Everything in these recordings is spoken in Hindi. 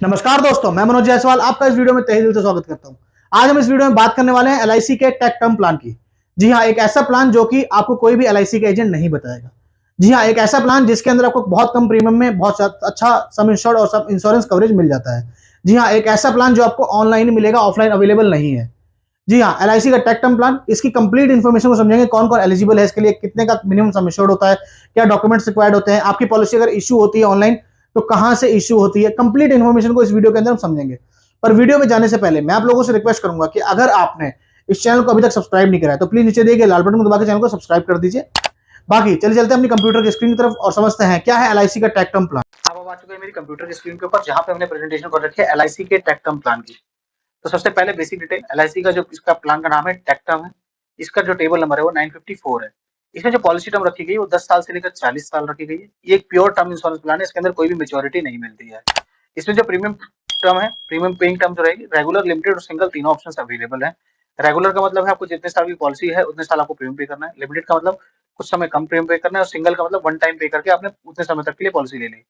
नमस्कार दोस्तों, मैं मनोज जायसवाल आपका इस वीडियो में तहे दिल से स्वागत करता हूं। आज हम इस वीडियो में बात करने वाले हैं एलआईसी के टेक टर्म प्लान की। जी हां, एक ऐसा प्लान जो कि आपको कोई भी एलआईसी का एजेंट नहीं बताएगा। जी हां, एक ऐसा प्लान जिसके अंदर आपको बहुत कम प्रीमियम में बहुत अच्छा सम इंश्योर्ड और सब इंश्योरेंस कवरेज मिल जाता है। जी हां, एक ऐसा प्लान जो आपको ऑनलाइन मिलेगा, ऑफलाइन अवेलेबल नहीं है। जी हाँ, एलआईसी का टेक टर्म प्लान, इसकी कंप्लीट इन्फॉर्मेशन को समझेंगे। कौन कौन एलिजिबल है इसके लिए, कितने का मिनिमम सम एश्योर्ड होता है, क्या डॉक्यूमेंट्स रिक्वायर्ड होते हैं, आपकी पॉलिसी अगर इशू होती है ऑनलाइन तो कहां से इशू होती है, कंप्लीट इन्फॉर्मेशन को इस वीडियो के अंदर हम समझेंगे। पर वीडियो में जाने से पहले मैं आप लोगों से रिक्वेस्ट करूंगा कि अगर आपने इस चैनल को अभी तक सब्सक्राइब नहीं करा है तो प्लीज नीचे दिए गए लाल बटन को दबा के चैनल को सब्सक्राइब कर दीजिए। बाकी चलिए चलते हैं अपनी कंप्यूटर की स्क्रीन की तरफ और समझते हैं क्या है एलआईसी का टेक टर्म प्लान। अब आ चुके हैं मेरी कंप्यूटर की स्क्रीन के ऊपर, जहां पे हमने प्रेजेंटेशन कर रखी है एलआईसी के टेक टर्म प्लान की। तो सबसे पहले बेसिक डिटेल, एलआईसी का जो इसका प्लान का नाम है टेक टर्म है। इसका जो टेबल नंबर है वो 954 है। इसमें जो पॉलिसी टर्म रखी गई है वो 10 साल से लेकर 40 साल रखी गई है। ये एक प्योर टर्म इंश्योरेंस प्लान है, इसके अंदर कोई भी मेच्योरिटी नहीं मिलती है। इसमें जो प्रीमियम टर्म है, प्रीमियम पेइंग टर्म जो रहेगी, रेगुलर, लिमिटेड और सिंगल तीनों ऑप्शंस अवेलेबल है। रेगुलर का मतलब है आपको जितने साल की पॉलिसी है उतने साल आपको प्रीमियम पे करना है। लिमिटेड का मतलब कुछ समय कम प्रीमियम पे करना है, और सिंगल का मतलब वन टाइम पे करके आपने उतने समय तक के लिए पॉलिसी ले ली।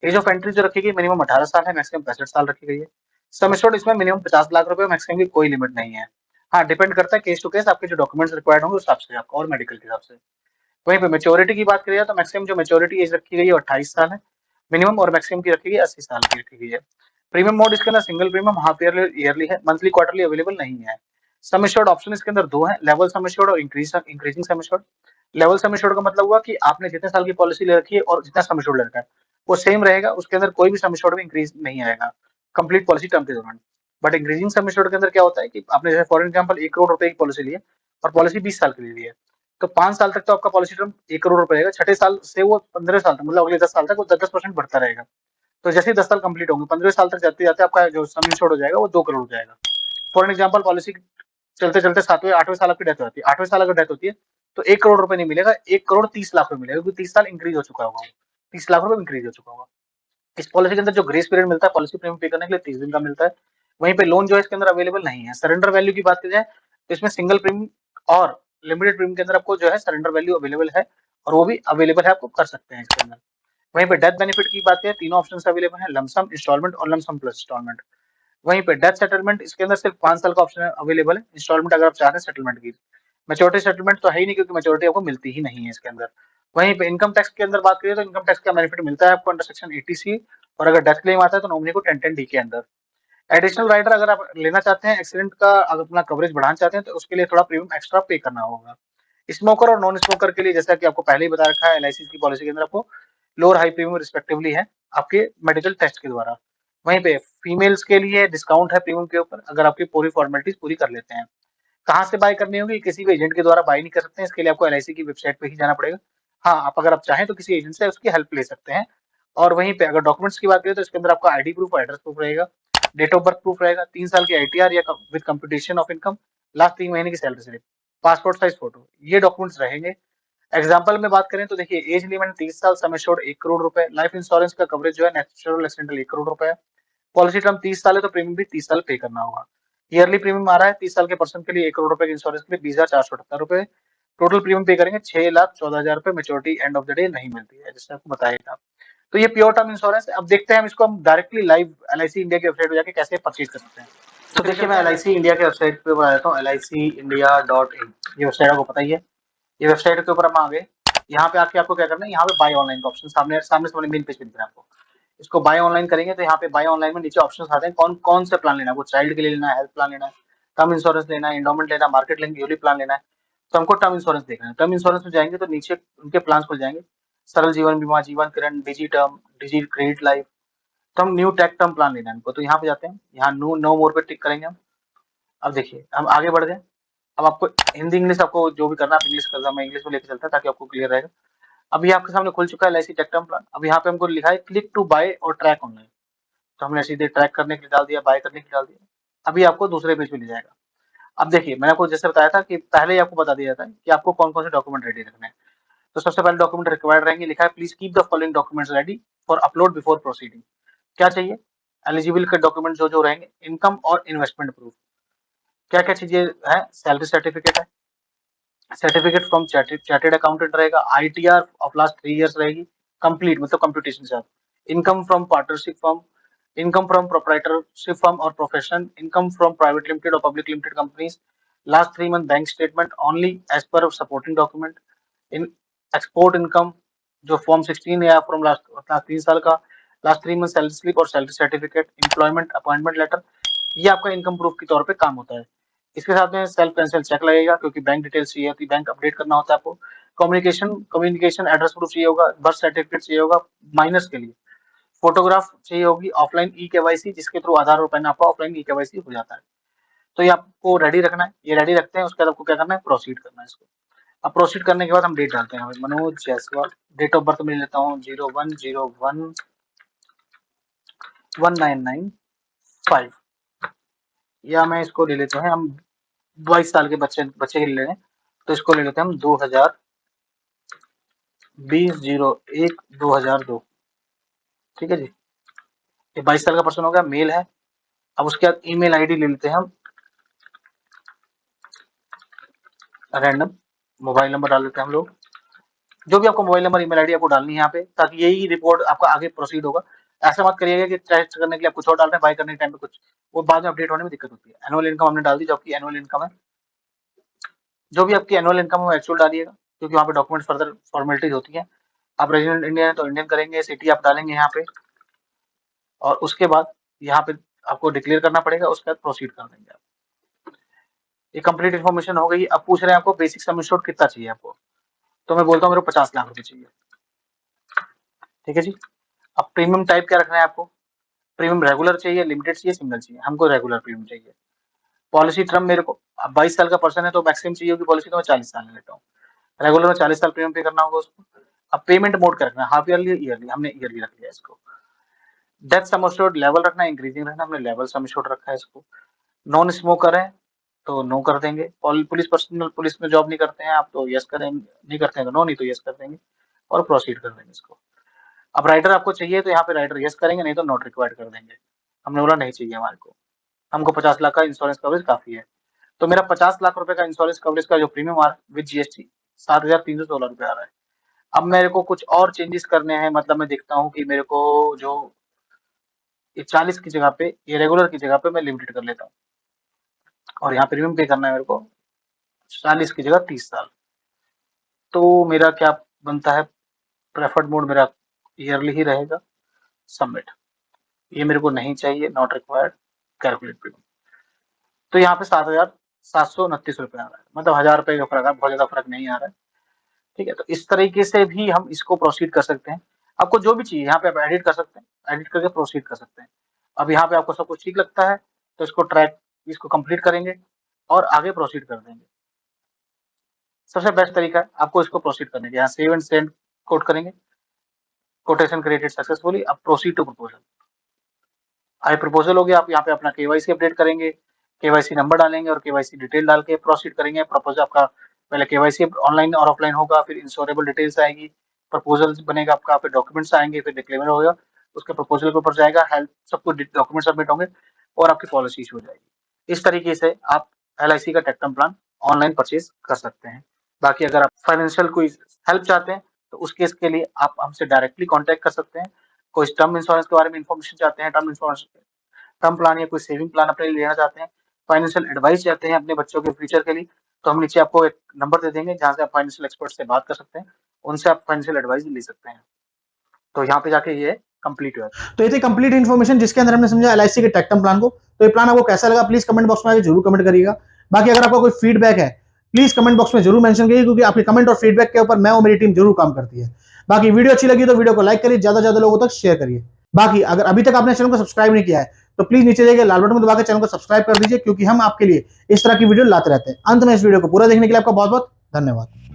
एज ऑफ एंट्री जो रखी गई मिनिमम 18 साल है, मैक्सिमम 65 साल रखी गई है। सम एश्योर्ड इसमें मिनिमम 50 लाख रुपए, मैक्सिमम की कोई लिमिट नहीं है। हाँ, डिपेंड करता है केस टू केस, आपके जो डॉक्यूमेंट्स रिक्वायर्ड होंगे उस हिसाब से आपका, और मेडिकल के हिसाब से। वहीं पे मैच्योरिटी की बात करिए तो मैक्सिमम जो मैच्योरिटी एज रखी गई है 28 साल है मिनिमम, और मैक्सिमम की रखी गई 80 साल की रखी गई है। प्रीमियम मोड इसके अंदर single premium, half yearly yearly है, मंथली क्वार्टरली अवेलेबल नहीं है। सम एश्योर्ड ऑप्शन इसके अंदर दो है, लेवल सम एश्योर्ड और increasing sum assured. Level sum assured का मतलब हुआ कि आपने जितने साल की पॉलिसी ले रखी है और जितना सम एश्योर्ड ले रखा है वो सेम रहेगा, उसके अंदर कोई भी सम एश्योर्ड में इंक्रीज नहीं आएगा कंप्लीट पॉलिसी टर्म के दौरान। बट इंक्रीजिंग सम एश्योर्ड के अंदर क्या होता है कि आपने जैसे फॉर एग्जांपल 1 करोड़ रुपए की पॉलिसी ली है और पॉलिसी 20 साल के लिए ली है, तो 5 साल तक तो आपका पॉलिसी टर्म 1 करोड़ रुपए रहेगा, छठे साल से वो 15 साल तक, मतलब अगले 10 साल तक वो 10% बढ़ता रहेगा। तो जैसे ही 10 साल कंप्लीट होंगे, 15 साल तक जाते-जाते आपका जो सम इंश्योर्ड हो जाएगा वो 2 करोड़ हो जाएगा। फॉर एन एग्जांपल पॉलिसी चलते-चलते 7वें 8वें साल आपकी डेथ हो जाती है। 8वें साल अगर डेथ होती है तो 1 करोड़ रुपए नहीं मिलेगा, 1 करोड़ 30 लाख रुपए मिलेगा, क्योंकि 30 साल इंक्रीज हो चुका होगा वो। 30 लाख रुपए इंक्रीज हो चुका होगा। इस पॉलिसी के अंदर जो ग्रेस पीरियड मिलता है पॉलिसी प्रीमियम पे करने के लिए 30 दिन का मिलता है। वहीं पे लोन जो है इसके अंदर अवेलेबल नहीं है। सरेंडर वैल्यू की बात की जाए तो इसमें सिंगल प्रीमियम और लिमिटेड प्रीमियम के अंदर आपको जो है सरेंडर वैल्यू अवेलेबल है, और वो भी अवेलेबल है, आपको कर सकते हैं इसके अंदर। वहीं पे डेथ बेनिफिट की बात करें, तीनों ऑप्शंस अवेलेबल हैं, लमसम, इंस्टॉलमेंट और लमसम प्लस इंस्टॉलमेंट। वहीं पे डेथ सेटलमेंट इसके अंदर सिर्फ 5 साल का ऑप्शन अवेलेबल है, इंस्टॉलमेंट अगर आप चाहते हैं सेटलमेंट की। मैच्योरिटी सेटलमेंट तो है ही नहीं, क्योंकि मैच्योरिटी आपको मिलती ही नहीं है इसके अंदर। वहीं पे इनकम टैक्स के अंदर बात करें तो इनकम टैक्स का बेनिफिट मिलता है आपको अंडर सेक्शन 80C, और अगर डेथ क्लेम आता है तो नॉमिनी को 1010D के अंदर। एडिशनल राइडर अगर आप लेना चाहते हैं, एक्सीडेंट का अगर अपना कवरेज बढ़ाना चाहते हैं तो उसके लिए थोड़ा प्रीमियम एक्स्ट्रा पे करना होगा। स्मोकर और नॉन स्मोकर के लिए जैसा कि आपको पहले ही बता रखा है, एलआईसी की पॉलिसी के अंदर आपको लोअर हाई प्रीमियम रिस्पेक्टिवली है आपके मेडिकल टेस्ट के द्वारा। वहीं पे फीमेल्स के लिए डिस्काउंट है प्रीमियम के ऊपर, अगर आपकी पूरी फॉर्मेलिटीज पूरी कर लेते हैं। कहाँ से बाय करनी होगी, किसी भी एजेंट के द्वारा बाय नहीं कर सकते हैं, इसके लिए आपको एलआईसी की वेबसाइट पे ही जाना पड़ेगा। हाँ, आप अगर आप चाहें तो किसी एजेंट से उसकी हेल्प ले सकते हैं। और वहीं पे अगर डॉक्यूमेंट्स की बात करें तो इसके अंदर आपका आईडी प्रूफ, एड्रेस प्रूफ रहेगा, डेट ऑफ बर्थ प्रूफ रहेगा, 3 साल की आईटीआर या with computation of income, last 3 महीने की salary slip, passport size photo, ये डॉक्यूमेंट्स रहेंगे। एग्जाम्पल में बात करें तो देखिए, एज लिमिट 30 साल, सम एश्योर्ड 1 करोड़ रुपए, लाइफ इंश्योरेंस का कवरेज जो है नेचुरल एक्सीडेंटल 1 करोड़ रुपए है। पॉलिसी टर्म 30 साल है तो प्रीमियम भी 30 साल पे करना होगा। ईयरली प्रीमियम आ रहा है 30 साल के पर्सन के लिए 1 करोड़ रुपए के इंश्योरेंस के लिए 20,478 रुपए। टोटल प्रीमियम पे करेंगे 6,14,000 रुपए, maturity end of the day नहीं मिलती है, जैसे आपको बताया था। तो ये प्योर टर्म इंश्योरेंस है। अब देखते हैं हम इसको हम डायरेक्टली लाइव एलआईसी इंडिया की वेबसाइट पे जाके कैसे परचेज कर सकते हैं। तो देखिए, मैं एलआईसी इंडिया के वेबसाइट पे बता देता हूँ, LICindia.in, ये वेबसाइट आपको पता ही है। ये वेबसाइट के ऊपर हम आ गए। यहाँ पे आके आपको क्या करना है, यहाँ पे बाय ऑनलाइन का ऑप्शन सामने सामने से मेन पेज पे दिख रहा है आपको। इसको बाय ऑनलाइन करेंगे तो यहाँ पे बाय ऑनलाइन में नीचे ऑप्शंस आते हैं, कौन कौन से प्लान लेना है, वो चाइल्ड के लिए लेना है, हेल्थ प्लान लेना है, टर्म इंश्योरेंस लेना है, एंडोमेंट लेना है, मार्केट लिंक यूलिप प्लान लेना है। तो हमको टर्म इंश्योरेंस देखना है। टर्म इंश्योरेंस में जाएंगे तो नीचे उनके प्लान खुल जाएंगे, सरल जीवन बीमा, जीवन किरण, डिजी टर्म, डिजी क्रेडिट लाइफ। तो हम न्यू टेक टर्म प्लान लेना है हमको, तो यहाँ पे जाते हैं, यहाँ नो नो मोर पे टिक करेंगे हम। अब देखिए हम आगे बढ़ गए। अब आपको हिंदी इंग्लिश आपको जो भी करना है आप इंग्लिश करना, मैं इंग्लिश में लेके चलता है ताकि आपको क्लियर रहेगा। अभी आपके सामने खुल चुका है एलआईसी टेक टर्म प्लान। अब यहाँ पे हमको लिखा है क्लिक टू बाय और ट्रैक ऑनलाइन, तो हमने सीधे ट्रैक करने के लिए डाल दिया, बाय करने के लिए डाल दिया। अभी आपको दूसरे पेज पे ले जाएगा। अब देखिए, मैंने आपको जैसे बताया था कि पहले ही आपको बता दिया जाता है कि आपको कौन कौन से डॉक्यूमेंट रेडी रखने हैं। तो सबसे पहले डॉक्यूमेंट रिक्वायर्ड रहेंगे, लिखा है please keep the following documents ready for upload before proceeding. क्या चाहिए, एलिजिबल के डॉक्यूमेंट जो जो रहेंगे, इनकम और इन्वेस्टमेंट प्रूफ। क्या क्या चीजें है, सैलरी सर्टिफिकेट है, सर्टिफिकेट फ्रॉम चार्टेड अकाउंटेंट रहेगा, आईटीआर ऑफ लास्ट 3 इयर्स रहेगी, कंप्लीट मतलब कंप्यूटेशन से, income from partnership firm, income from proprietorship firm or profession, income from private limited or public limited companies, last 3 month bank statement only as per supporting document, in export income जो फॉर्म 16 या फ्रॉम लास्ट 3 साल का, लास्ट 3 मंथ सैलरी स्लिप और salary certificate, employment appointment letter, ये आपका इनकम प्रूफ के तौर पे काम होता है। इसके साथ में सेल्फ कैंसिल चेक लगेगा क्योंकि बैंक डिटेल्स चाहिए होती है, बैंक अपडेट करना होता है आपको। कम्युनिकेशन एड्रेस प्रूफ चाहिए होगा, बर्थ सर्टिफिकेट चाहिए होगा माइनस के लिए, फोटोग्राफ चाहिए होगी, ऑफलाइन ई केवाईसी जिसके थ्रू आधार और पैन आपका ऑफलाइन ई केवाईसी हो जाता है। तो ये आपको रेडी रखना है, ये रेडी रखते हैं, उसके बाद आपको क्या करना है, प्रोसीड करना है इसको। अब प्रोसीड करने के बाद हम डेट डालते हैं, Manoj Jaiswal, date of birth में लेता हूँ 01/01/1995, या मैं इसको ले लेते हैं हम 22 साल के बच्चे के लिए ले लें, तो इसको ले लेते हैं हम 2020/01/2002, ठीक है जी। ये 22 साल का पर्सन हो गया, मेल है। अब उसके बाद ईमेल आईडी ले लेते हैं हम, रैंडम मोबाइल नंबर डाल देते हैं हम लोग, जो भी आपको मोबाइल नंबर ईमेल आईडी आपको डालनी है यहाँ पे, ताकि यही रिपोर्ट आपका आगे प्रोसीड होगा। ऐसा मत करिएगा कि टेस्ट करने के लिए आप कुछ और डाल रहे हैं, बाय करने के टाइम पे कुछ, वो बाद में अपडेट होने में दिक्कत होती है। एनुअल इनकम हमने डाल दी, जो आपकी एनुअल इनकम है, जो भी आपकी एनुअल इनकम है एक्चुअल डालिएगा, क्योंकि वहाँ पे डॉक्यूमेंट फर्दर फॉर्मेलिटीज होती है। आप रेजिडेंट इंडियन है तो इंडियन करेंगे, सिटी आप डालेंगे यहाँ पे, और उसके बाद यहाँ पे आपको डिक्लेयर करना पड़ेगा, उसके बाद प्रोसीड कर देंगे आप। ये कंप्लीट इन्फॉर्मेशन हो गई। अब पूछ रहे हैं आपको बेसिक सम एश्योर्ड कितना चाहिए आपको, तो मैं बोलता हूँ मेरे को 50 लाख रुपए चाहिए, ठीक है जी। अब प्रीमियम टाइप क्या रखना है आपको, प्रीमियम रेगुलर चाहिए, लिमिटेड चाहिए, सिंगल चाहिए, हमको रेगुलर प्रीमियम चाहिए। पॉलिसी टर्म मेरे को, अब 22 साल का पर्सन है तो मैक्सिमम चाहिए होगी पॉलिसी, तो मैं 40 साल ले लेता हूँ, रेगुलर में 40 साल प्रीमियम पे करना होगा उसको। अब पेमेंट मोड क्या रखना है, हाफ ईयरली, ईयरली, हमने ईयरली रख लिया इसको। डेथ सम एश्योर्ड लेवल रखना है, इंक्रीजिंग रखना, हमने लेवल सम एश्योर्ड रखा है इसको। नॉन स्मोकर है तो नो कर देंगे, पुलिस पर्सनल, पुलिस में जॉब नहीं करते हैं आप तो यस करेंगे, नहीं करते हैं तो नो, नहीं तो यस कर देंगे और प्रोसीड कर देंगे इसको। अब राइटर आपको चाहिए तो यहाँ पे राइटर यस करेंगे, नहीं तो नॉट रिक्वायर्ड कर देंगे, हमने बोला नहीं चाहिए हमारे को, हमको 50 लाख का इंश्योरेंस कवरेज काफी है। तो मेरा 50 लाख रुपए का इंश्योरेंस कवरेज का जो प्रीमियम आ रहा है विद जीएसटी 7,316 रुपए आ रहा है। अब मेरे को कुछ और चेंजेस करने हैं, मतलब मैं देखता हूँ कि मेरे को जो ये 40 की जगह पे, ये रेगुलर की जगह पे मैं लिमिटेड कर लेता हूँ, और यहाँ प्रीमियम पे करना है मेरे को 40 की जगह 30 साल। तो मेरा क्या बनता है, प्रेफर्ड मोड मेरा ईयरली ही रहेगा, सबमिट, ये मेरे को नहीं चाहिए, नॉट रिक्वायर्ड, कैलकुलेट प्रीमियम। तो यहाँ पे 7,729 रुपए आ रहा है, मतलब 1000 रुपए का फर्क है, बहुत ज्यादा फर्क नहीं आ रहा है, ठीक है। तो इस तरीके से भी हम इसको प्रोसीड कर सकते हैं। आपको जो भी चाहिए यहाँ पे आप एडिट कर सकते हैं, एडिट करके प्रोसीड कर सकते हैं। अब यहाँ पे आपको सब कुछ ठीक लगता है तो इसको कंप्लीट करेंगे और आगे प्रोसीड कर देंगे। सबसे बेस्ट तरीका है आपको इसको प्रोसीड करने का, यहाँ सेव एंड सेंड कोड करेंगे, कोटेशन क्रिएटेड सक्सेसफुली, अब प्रोसीड टू प्रपोजल। आई प्रपोजल हो गया, आप यहाँ पे अपना केवाईसी अपडेट करेंगे, केवाईसी नंबर डालेंगे और केवाईसी डिटेल डाल के प्रोसीड करेंगे। प्रपोजल आपका पहले केवाईसी ऑनलाइन और ऑफलाइन होगा, फिर इंश्योरेबल डिटेल्स आएगी, प्रपोजल बनेगा आपका, फिर डॉक्यूमेंट्स आएंगे, फिर डिक्लेमर होगा, उसके प्रपोजल के ऊपर जाएगा, हेल्प सब कुछ डॉक्यूमेंट सबमिट होंगे और आपकी पॉलिसी इशू हो जाएगी। इस तरीके से आप LIC का tech term plan online purchase कर सकते हैं। बाकी अगर आप फाइनेंशियल कोई हेल्प चाहते हैं तो उस केस के लिए आप हमसे डायरेक्टली कॉन्टेक्ट कर सकते हैं। कोई टर्म इंश्योरेंस के बारे में इन्फॉर्मेशन चाहते हैं, टर्म प्लान या कोई सेविंग प्लान अपने लिए लेना चाहते हैं, फाइनेंशियल एडवाइस चाहते हैं अपने बच्चों के फ्यूचर के लिए, तो हम नीचे आपको एक नंबर दे देंगे जहाँ से आप फाइनेंशियल एक्सपर्ट से बात कर सकते हैं, उनसे आप फाइनेंशियल एडवाइस ले सकते हैं। तो यहाँ पे जाके ये कंप्लीट हुआ। तो ये थी कंप्लीट इन्फॉर्मेशन जिसके अंदर हमने समझा LIC के टेक टर्म प्लान को। तो ये प्लान आपको कैसा लगा प्लीज कमेंट बॉक्स में आके जरूर कमेंट करिएगा। बाकी अगर आपका कोई फीडबैक है प्लीज कमेंट बॉक्स में जरूर मेंशन करिए, क्योंकि आपके कमेंट और फीडबैक के ऊपर मैं और मेरी टीम जरूर काम करती है। बाकी वीडियो अच्छी लगी तो वीडियो को लाइक करिए, ज्यादा से ज्यादा लोगों तक शेयर करिए। बाकी अगर अभी तक आपने चैनल को सब्सक्राइब नहीं किया है तो प्लीज नीचे जाइए लाल बटन को दबा के चैनल को सब्सक्राइब कर दीजिए, क्योंकि हम आपके लिए इस तरह की वीडियो लाते रहते हैं। अंत में इस वीडियो को पूरा देखने के लिए आपका बहुत बहुत धन्यवाद।